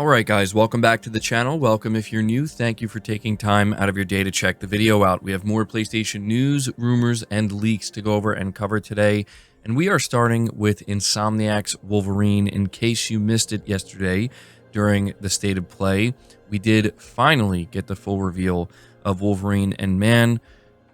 Alright guys, welcome back to the channel. Welcome if you're new. Thank you for taking time out of your day to check the video out. We have more PlayStation news, rumors, and leaks to go over and cover today. And we are starting with Insomniac's Wolverine. In case you missed it yesterday during the State of Play, we did finally get the full reveal of Wolverine, and man,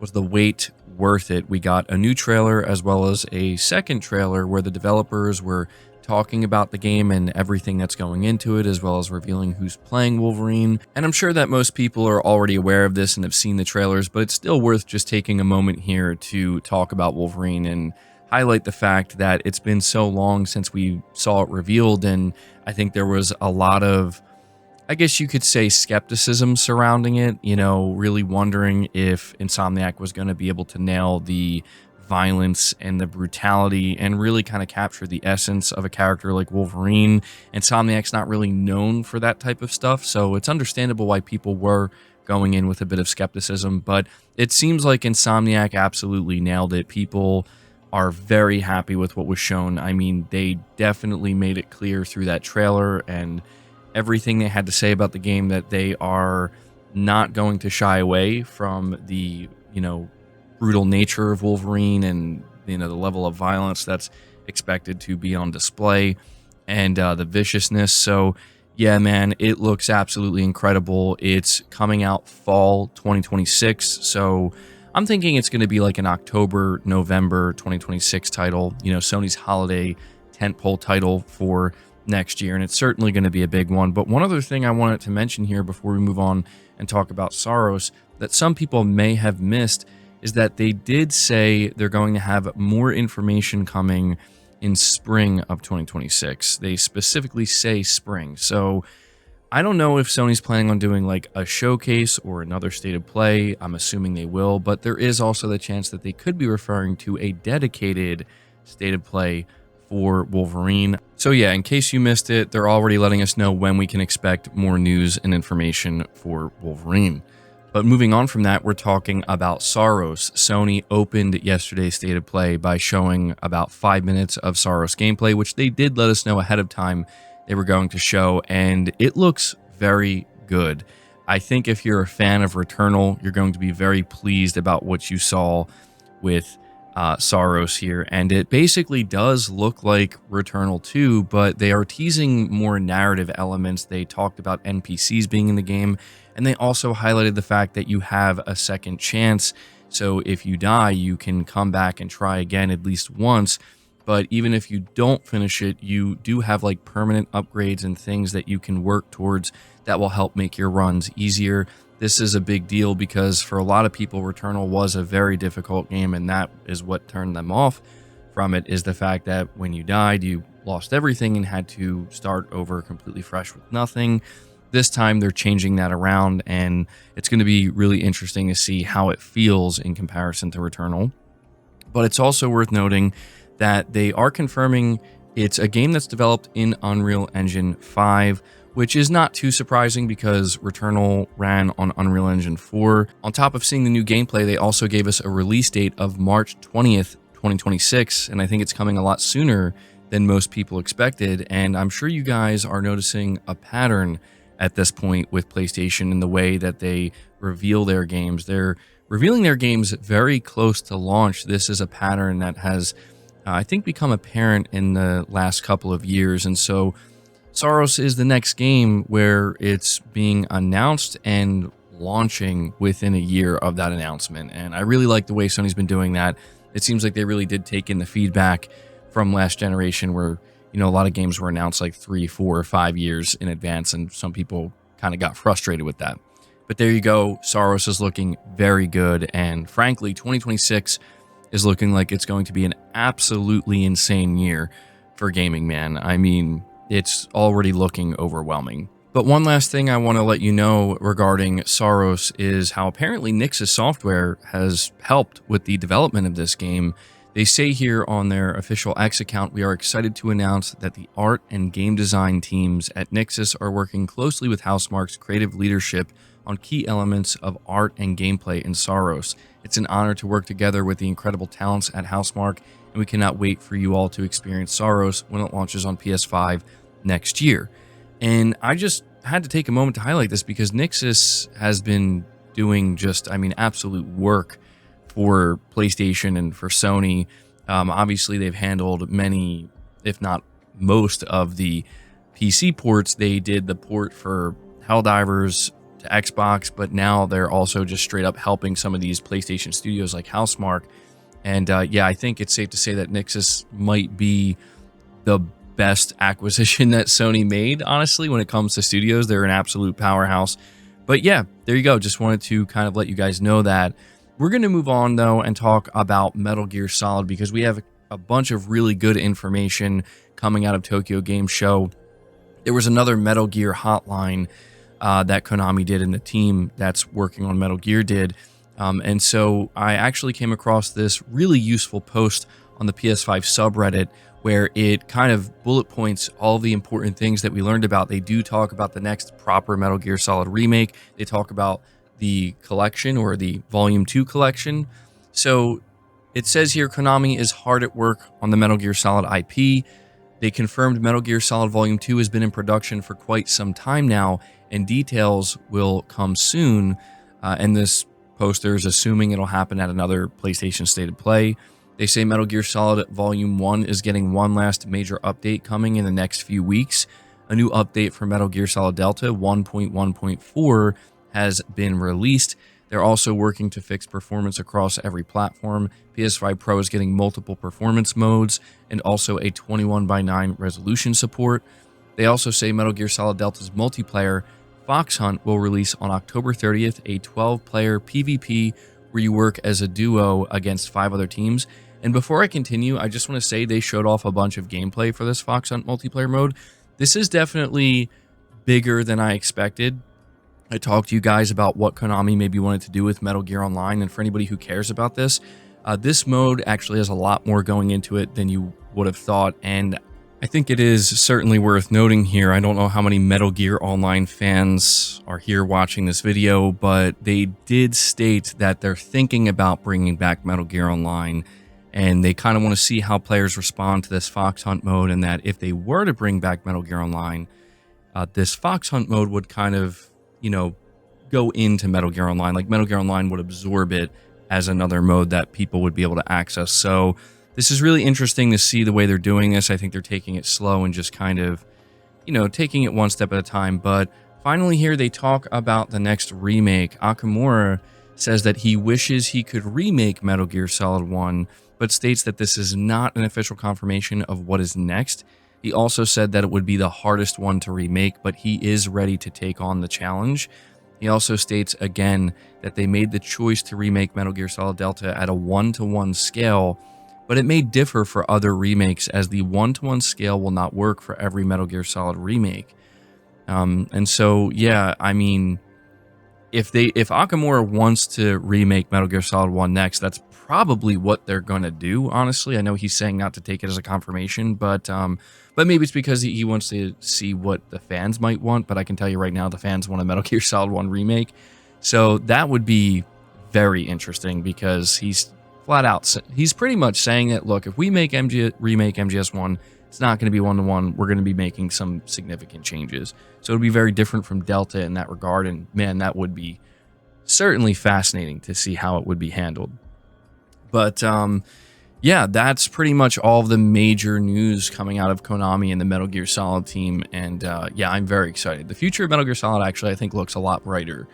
was the wait worth it. We got a new trailer as well as a second trailer where the developers were talking about the game and everything that's going into it, as well as revealing who's playing Wolverine. And I'm sure that most people are already aware of this and have seen the trailers, but it's still worth just taking a moment here to talk about Wolverine and highlight the fact that it's been so long since we saw it revealed, and I think there was a lot of, I guess you could say, skepticism surrounding it, you know, really wondering if Insomniac was going to be able to nail the violence and the brutality and really kind of capture the essence of a character like Wolverine. Insomniac's not really known for that type of stuff, so it's understandable why people were going in with a bit of skepticism, but it seems like Insomniac absolutely nailed it. People are very happy with what was shown. I mean, they definitely made it clear through that trailer and everything they had to say about the game that they are not going to shy away from the, brutal nature of Wolverine and, the level of violence that's expected to be on display and the viciousness. So, yeah, man, it looks absolutely incredible. It's coming out fall 2026. So I'm thinking it's going to be like an October, November 2026 title, Sony's holiday tentpole title for next year, and it's certainly going to be a big one. But one other thing I wanted to mention here before we move on and talk about Saros that some people may have missed is that they did say they're going to have more information coming in spring of 2026. They specifically say spring. So I don't know if Sony's planning on doing like a showcase or another State of Play. I'm assuming they will, but there is also the chance that they could be referring to a dedicated State of Play for Wolverine. So yeah, in case you missed it, they're already letting us know when we can expect more news and information for Wolverine. But moving on from that, we're talking about Saros. Sony opened yesterday's State of Play by showing about 5 minutes of Saros gameplay, which they did let us know ahead of time they were going to show, and it looks very good. I think if you're a fan of Returnal, you're going to be very pleased about what you saw with Saros here, and it basically does look like Returnal 2, but they are teasing more narrative elements. They talked about NPCs being in the game, and they also highlighted the fact that you have a second chance. So if you die, you can come back and try again at least once. But even if you don't finish it, you do have like permanent upgrades and things that you can work towards that will help make your runs easier. This is a big deal because for a lot of people, Returnal was a very difficult game, and that is what turned them off from it, is the fact that when you died, you lost everything and had to start over completely fresh with nothing. This time, they're changing that around, and it's going to be really interesting to see how it feels in comparison to Returnal. But it's also worth noting that they are confirming it's a game that's developed in Unreal Engine 5, which is not too surprising because Returnal ran on Unreal Engine 4. On top of seeing the new gameplay, they also gave us a release date of March 20th, 2026, and I think it's coming a lot sooner than most people expected, and I'm sure you guys are noticing a pattern at this point with PlayStation in the way that they reveal their games. They're revealing their games very close to launch. This is a pattern that has, I think, become apparent in the last couple of years, and so Saros is the next game where it's being announced and launching within a year of that announcement. And I really like the way Sony's been doing that. It seems like they really did take in the feedback from last generation where, a lot of games were announced like 3, 4, or 5 years in advance, and some people kind of got frustrated with that. But there you go. Saros is looking very good. And frankly, 2026 is looking like it's going to be an absolutely insane year for gaming, man. I mean, it's already looking overwhelming. But one last thing I want to let you know regarding Saros is how apparently Nixxes Software has helped with the development of this game. They say here on their official X account, "We are excited to announce that the art and game design teams at Nixxes are working closely with Housemarque's creative leadership on key elements of art and gameplay in Saros. It's an honor to work together with the incredible talents at Housemarque, and we cannot wait for you all to experience Saros when it launches on PS5 next year." And I just had to take a moment to highlight this because Nixxes has been doing just, I mean, absolute work for PlayStation and for Sony. Obviously, they've handled many, if not most, of the PC ports. They did the port for Helldivers to Xbox, but now they're also just straight up helping some of these PlayStation studios like Housemarque. And yeah, I think it's safe to say that Nixxes might be the best acquisition that Sony made, honestly, when it comes to studios. They're an absolute powerhouse. But yeah, there you go. Just wanted to kind of let you guys know that. We're going to move on, though, and talk about Metal Gear Solid because we have a bunch of really good information coming out of Tokyo Game Show. There was another Metal Gear hotline that Konami did and the team that's working on Metal Gear did. And so I actually came across this really useful post on the PS5 subreddit where it kind of bullet points all the important things that we learned about. They do talk about the next proper Metal Gear Solid remake. They talk about the collection or the Volume 2 collection. So it says here Konami is hard at work on the Metal Gear Solid IP. They confirmed Metal Gear Solid Volume 2 has been in production for quite some time now, and details will come soon. And this poster is assuming it'll happen at another PlayStation State of Play. They say Metal Gear Solid Volume 1 is getting one last major update coming in the next few weeks. A new update for Metal Gear Solid Delta 1.1.4 has been released. They're also working to fix performance across every platform. PS5 Pro is getting multiple performance modes and also a 21:9 resolution support. They also say Metal Gear Solid Delta's multiplayer, Fox Hunt, will release on October 30th, a 12-player PvP where you work as a duo against 5 other teams. And before I continue, I just want to say they showed off a bunch of gameplay for this Fox Hunt multiplayer mode. This is definitely bigger than I expected. I talked to you guys about what Konami maybe wanted to do with Metal Gear Online, and for anybody who cares about this, this mode actually has a lot more going into it than you would have thought, and I think it is certainly worth noting here. I don't know how many Metal Gear Online fans are here watching this video, but they did state that they're thinking about bringing back Metal Gear Online, and they kind of want to see how players respond to this Fox Hunt mode, and that if they were to bring back Metal Gear Online, this Fox Hunt mode would kind of, you know, go into Metal Gear Online. Like Metal Gear Online would absorb it as another mode that people would be able to access. So this is really interesting to see the way they're doing this. I think they're taking it slow and just kind of, you know, taking it one step at a time. But finally here they talk about the next remake. Akamura says that he wishes he could remake Metal Gear Solid 1, but states that this is not an official confirmation of what is next. He also said that it would be the hardest one to remake, but he is ready to take on the challenge. He also states again that they made the choice to remake Metal Gear Solid Delta at a 1-to-1 scale, but it may differ for other remakes as the 1-to-1 scale will not work for every Metal Gear Solid remake. And so, yeah, I mean, if Akamura wants to remake Metal Gear Solid 1 next, that's probably what they're going to do, honestly. I know he's saying not to take it as a confirmation, but maybe it's because he wants to see what the fans might want, but I can tell you right now, the fans want a Metal Gear Solid 1 remake. So that would be very interesting because he's flat out, he's pretty much saying that, look, if we remake MGS1, it's not going to be 1-to-1. We're going to be making some significant changes. So it'll be very different from Delta in that regard, and man, that would be certainly fascinating to see how it would be handled. But yeah, that's pretty much all of the major news coming out of Konami and the Metal Gear Solid team. And yeah, I'm very excited. The future of Metal Gear Solid actually, I think, looks a lot brighter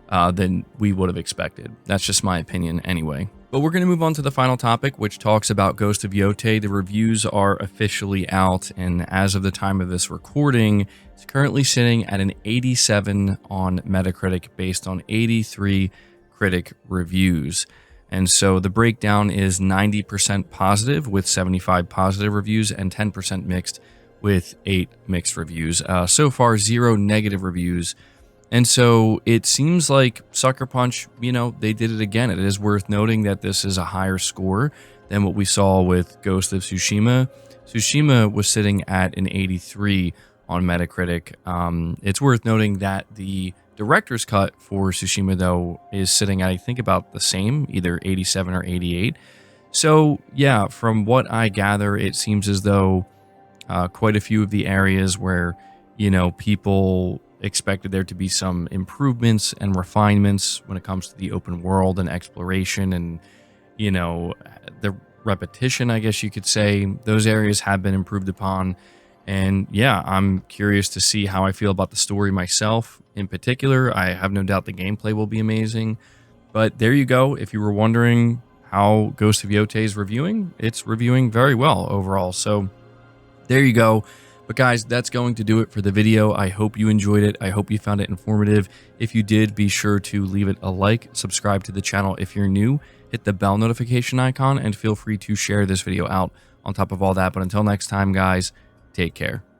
than we would have expected. That's just my opinion anyway. But we're going to move on to the final topic, which talks about Ghost of Yotei. The reviews are officially out, and as of the time of this recording, it's currently sitting at an 87 on Metacritic based on 83 critic reviews. And so the breakdown is 90% positive with 75 positive reviews and 10% mixed with 8 mixed reviews. So far, 0 negative reviews. And so it seems like Sucker Punch, you know, they did it again. It is worth noting that this is a higher score than what we saw with Ghost of Tsushima. Tsushima was sitting at an 83 on Metacritic. It's worth noting that the director's cut for Tsushima, though, is sitting at, I think, about the same, either 87 or 88. So, yeah, from what I gather, it seems as though quite a few of the areas where people expected there to be some improvements and refinements when it comes to the open world and exploration and, the repetition, I guess you could say. Those areas have been improved upon. And yeah, I'm curious to see how I feel about the story myself in particular. I have no doubt the gameplay will be amazing. But there you go. If you were wondering how Ghost of Yotei is reviewing, it's reviewing very well overall. So there you go. But guys, that's going to do it for the video. I hope you enjoyed it. I hope you found it informative. If you did, be sure to leave it a like, subscribe to the channel if you're new, hit the bell notification icon, and feel free to share this video out on top of all that. But until next time, guys, take care.